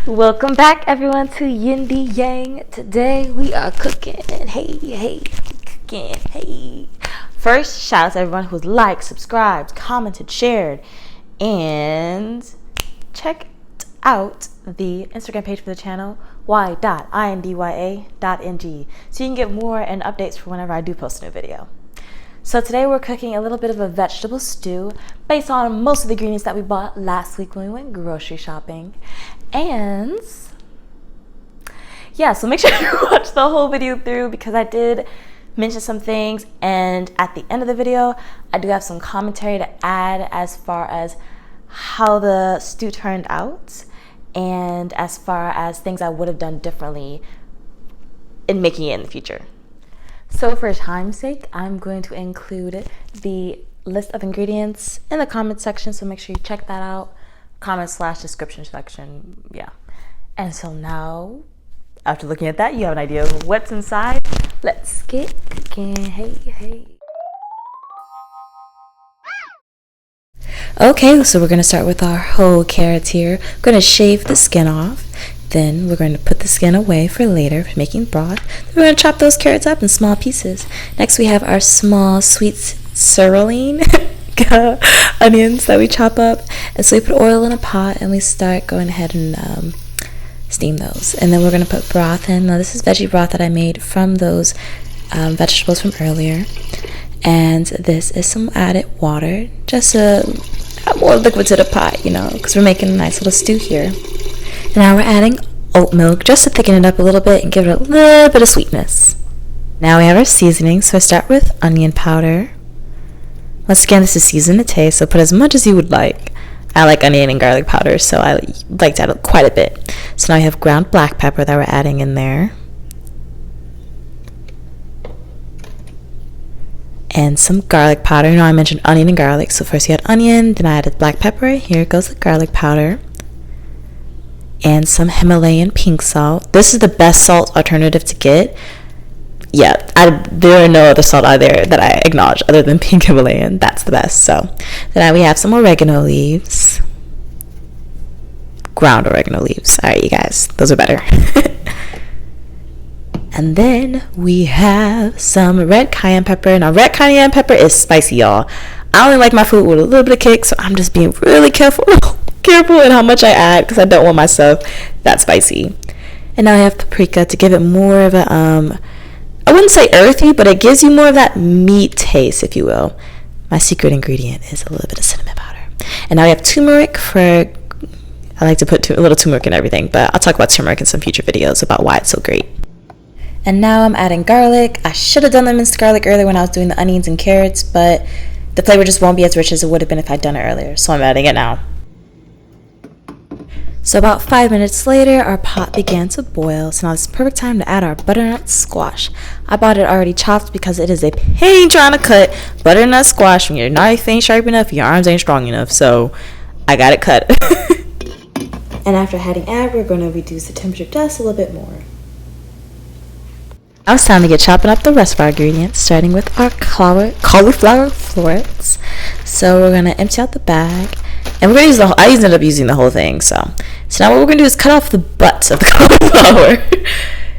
Welcome back, everyone, to Yindi Yang. Today we are cooking. Hey, cooking. Hey. First, shout out to everyone who's liked, subscribed, commented, shared, and checked out the Instagram page for the channel, y.indya.ng, so you can get more and updates for whenever I do post a new video. So today we're cooking a little bit of a vegetable stew based on most of the ingredients that we bought last week when we went grocery shopping. And yeah, so make sure you watch the whole video through because I did mention some things, and at the end of the video I do have some commentary to add as far as how the stew turned out and as far as things I would have done differently in making it in the future. So for time's sake, I'm going to include the list of ingredients in the comment section, so make sure you check that out. Comment/description section, yeah. And so now, after looking at that, you have an idea of what's inside. Let's get cooking. Hey. Okay, so we're going to start with our whole carrots here. We're going to shave the skin off. Then we're going to put the skin away for later for making broth. Then we're going to chop those carrots up in small pieces. Next we have our small sweet cipolline onions that we chop up. And so we put oil in a pot and we start going ahead and steam those. And then we're going to put broth in. Now this is veggie broth that I made from those vegetables from earlier. And this is some added water, just to add more liquid to the pot, because we're making a nice little stew here. And now we're adding oat milk just to thicken it up a little bit and give it a little bit of sweetness. Now we have our seasonings, so I start with onion powder. Once again, this is seasoned to taste, so put as much as you would like. I like onion and garlic powder, so I like to add quite a bit. So now we have ground black pepper that we're adding in there. And some garlic powder. I mentioned onion and garlic, so first you had onion, then I added black pepper. Here goes the garlic powder. And some Himalayan pink salt. This is the best salt alternative to get. Yeah, there are no other salt out there that I acknowledge other than pink Himalayan. That's the best. So then we have some oregano leaves. Ground oregano leaves. Alright, you guys, those are better. And then we have some red cayenne pepper. Now red cayenne pepper is spicy, y'all. I only like my food with a little bit of kick, so I'm just being really careful in how much I add because I don't want myself that spicy. And now I have paprika to give it more of a I wouldn't say earthy, but it gives you more of that meat taste, if you will. My secret ingredient is a little bit of cinnamon powder. And now I have turmeric I like to put a little turmeric in everything, but I'll talk about turmeric in some future videos about why it's so great. And now I'm adding garlic. I should have done the minced garlic earlier when I was doing the onions and carrots, but the flavor just won't be as rich as it would have been if I'd done it earlier, so I'm adding it now. So about 5 minutes later, our pot began to boil. So now it's the perfect time to add our butternut squash. I bought it already chopped because it is a pain trying to cut butternut squash when your knife ain't sharp enough, your arms ain't strong enough. So I got it cut. And after adding we're going to reduce the temperature just a little bit more. Now it's time to get chopping up the rest of our ingredients, starting with our cauliflower florets. So we're going to empty out the bag. And we're going to use I ended up using the whole thing. So now what we're going to do is cut off the butts of the cauliflower.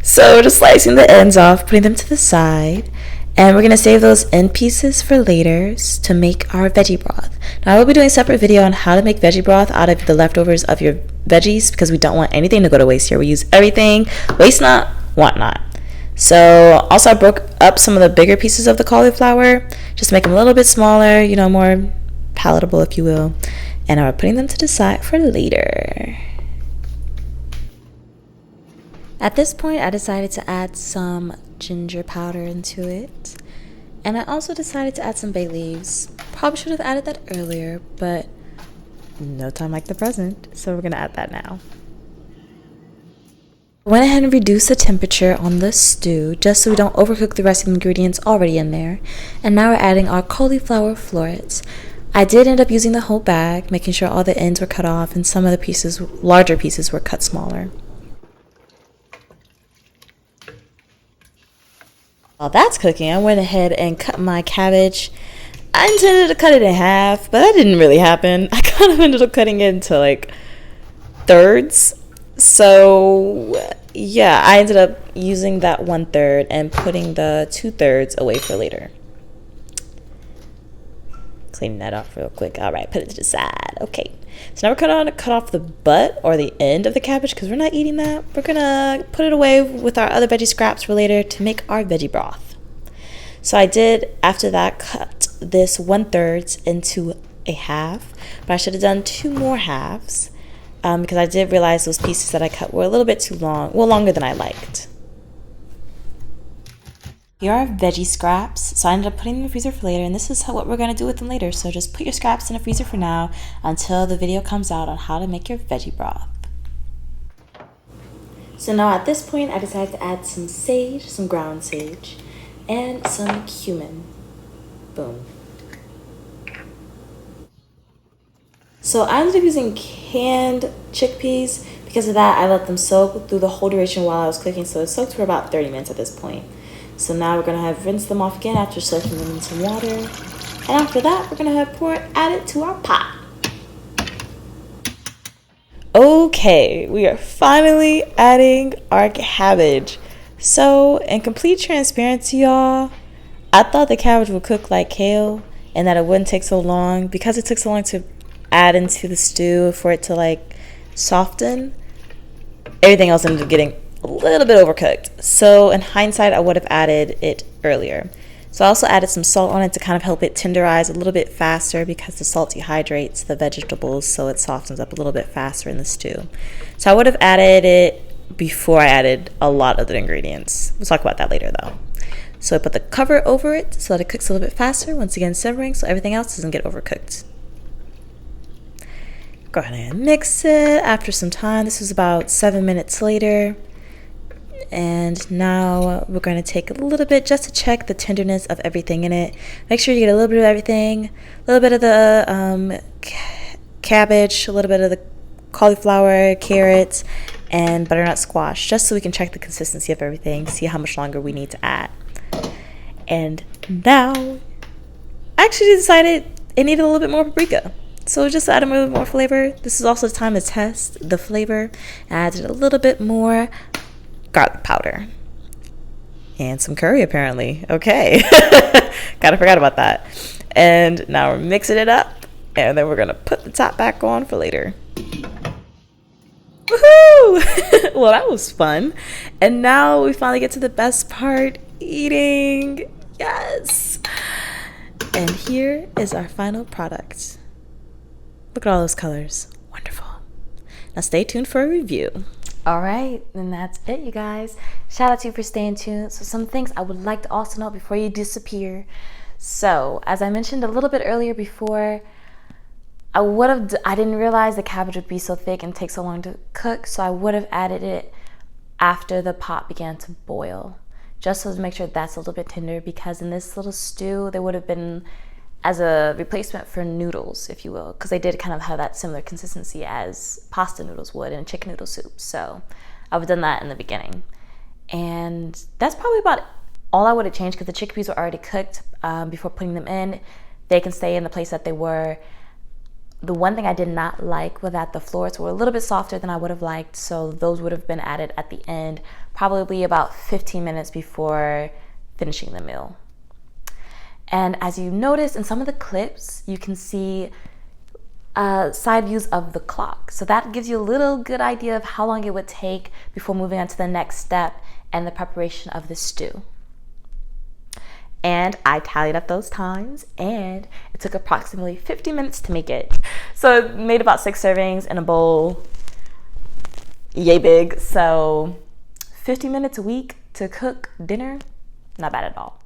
So we're just slicing the ends off, putting them to the side. And we're going to save those end pieces for later to make our veggie broth. Now I will be doing a separate video on how to make veggie broth out of the leftovers of your veggies because we don't want anything to go to waste here. We use everything, waste not, want not. So also I broke up some of the bigger pieces of the cauliflower just to make them a little bit smaller, more palatable, if you will. And I'm putting them to the side for later. At this point, I decided to add some ginger powder into it. And I also decided to add some bay leaves. Probably should have added that earlier, but no time like the present. So we're going to add that now. I went ahead and reduced the temperature on the stew just so we don't overcook the rest of the ingredients already in there. And now we're adding our cauliflower florets. I did end up using the whole bag, making sure all the ends were cut off and some of the pieces, larger pieces, were cut smaller. While that's cooking, I went ahead and cut my cabbage. I intended to cut it in half, but that didn't really happen. I kind of ended up cutting it into like thirds. So yeah, I ended up using that 1/3 and putting the 2/3 away for later. Cleaning that off real quick. All right, put it to the side. Okay, so now we're gonna cut off the butt or the end of the cabbage because we're not eating that. We're gonna put it away with our other veggie scraps for later to make our veggie broth. So I did, after that, cut this 1/3 into a half, but I should have done 2 more halves because I did realize those pieces that I cut were a little bit too long, well, longer than I liked. Here are veggie scraps, so I ended up putting them in the freezer for later, and this is what we're going to do with them later. So just put your scraps in the freezer for now until the video comes out on how to make your veggie broth. So now at this point, I decided to add some sage, some ground sage, and some cumin. Boom. So I ended up using canned chickpeas. Because of that, I let them soak through the whole duration while I was cooking, so it soaked for about 30 minutes at this point. So now we're going to rinse them off again after soaking them in some water. And after that, we're going to add it to our pot. Okay, we are finally adding our cabbage. So, in complete transparency, y'all, I thought the cabbage would cook like kale and that it wouldn't take so long. Because it took so long to add into the stew for it to like soften, everything else ended up getting a little bit overcooked. So in hindsight, I would have added it earlier. So I also added some salt on it to kind of help it tenderize a little bit faster because the salt dehydrates the vegetables, so it softens up a little bit faster in the stew. So I would have added it before I added a lot of the ingredients. We'll talk about that later though. So I put the cover over it so that it cooks a little bit faster, once again simmering so everything else doesn't get overcooked. Go ahead and mix it after some time. This was about 7 minutes later. And now we're going to take a little bit just to check the tenderness of everything in it. Make sure you get a little bit of everything. A little bit of the cabbage, a little bit of the cauliflower, carrots, and butternut squash, just so we can check the consistency of everything, see how much longer we need to add. And now, I actually decided it needed a little bit more paprika. So just add a little bit more flavor. This is also the time to test the flavor. And I added a little bit more garlic powder. And some curry, apparently. Okay. Kind of forgot about that. And now we're mixing it up. And then we're going to put the top back on for later. Woohoo! Well, that was fun. And now we finally get to the best part, eating. Yes! And here is our final product. Look at all those colors. Wonderful. Now stay tuned for a review. All right, and that's it, you guys. Shout out to you for staying tuned. So some things I would like to also know before you disappear. So as I mentioned a little bit earlier before, I didn't realize the cabbage would be so thick and take so long to cook, so I would have added it after the pot began to boil, just so to make sure that's a little bit tender, because in this little stew, there would have been as a replacement for noodles, if you will, because they did kind of have that similar consistency as pasta noodles would in a chicken noodle soup. So I would have done that in the beginning. And that's probably about all I would have changed, because the chickpeas were already cooked before putting them in. They can stay in the place that they were. The one thing I did not like was that the florets were a little bit softer than I would have liked, so those would have been added at the end, probably about 15 minutes before finishing the meal. And as you notice in some of the clips, you can see side views of the clock. So that gives you a little good idea of how long it would take before moving on to the next step and the preparation of the stew. And I tallied up those times, and it took approximately 50 minutes to make it. So it made about 6 servings in a bowl, yay big. So 50 minutes a week to cook dinner, not bad at all.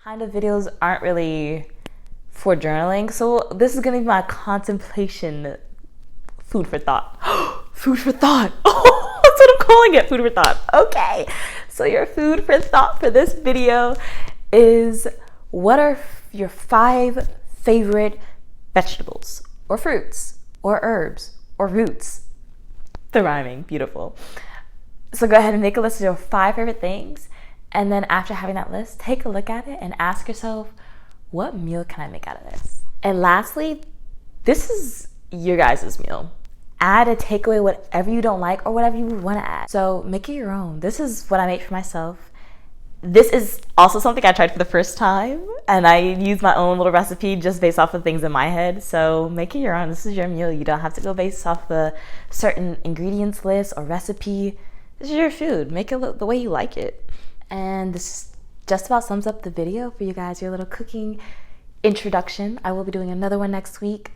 Kind of videos aren't really for journaling, so this is gonna be my contemplation food for thought. Food for thought. Oh, that's what I'm calling it, food for thought. Okay, so your food for thought for this video is, what are your 5 favorite vegetables or fruits or herbs or roots? The rhyming, beautiful. So go ahead and make a list of your 5 favorite things. And then after having that list, take a look at it and ask yourself, what meal can I make out of this? And lastly, this is your guys' meal. add or take away whatever you don't like or whatever you want to add. So make it your own. This is what I made for myself. This is also something I tried for the first time, and I used my own little recipe just based off of things in my head. So make it your own. This is your meal. You don't have to go based off the certain ingredients list or recipe. This is your food. Make it look the way you like it. And this just about sums up the video for you guys, your little cooking introduction. I will be doing another one next week,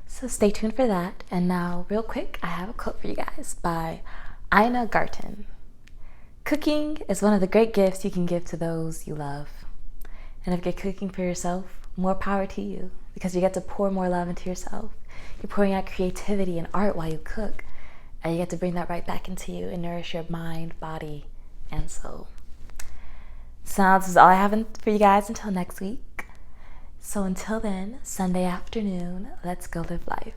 so stay tuned for that. And now, real quick, I have a quote for you guys by Ina Garten. Cooking is one of the great gifts you can give to those you love. And if you're cooking for yourself, more power to you, because you get to pour more love into yourself. You're pouring out creativity and art while you cook, and you get to bring that right back into you and nourish your mind, body, and soul. So this is all I have for you guys until next week. So until then, Sunday afternoon, let's go live life.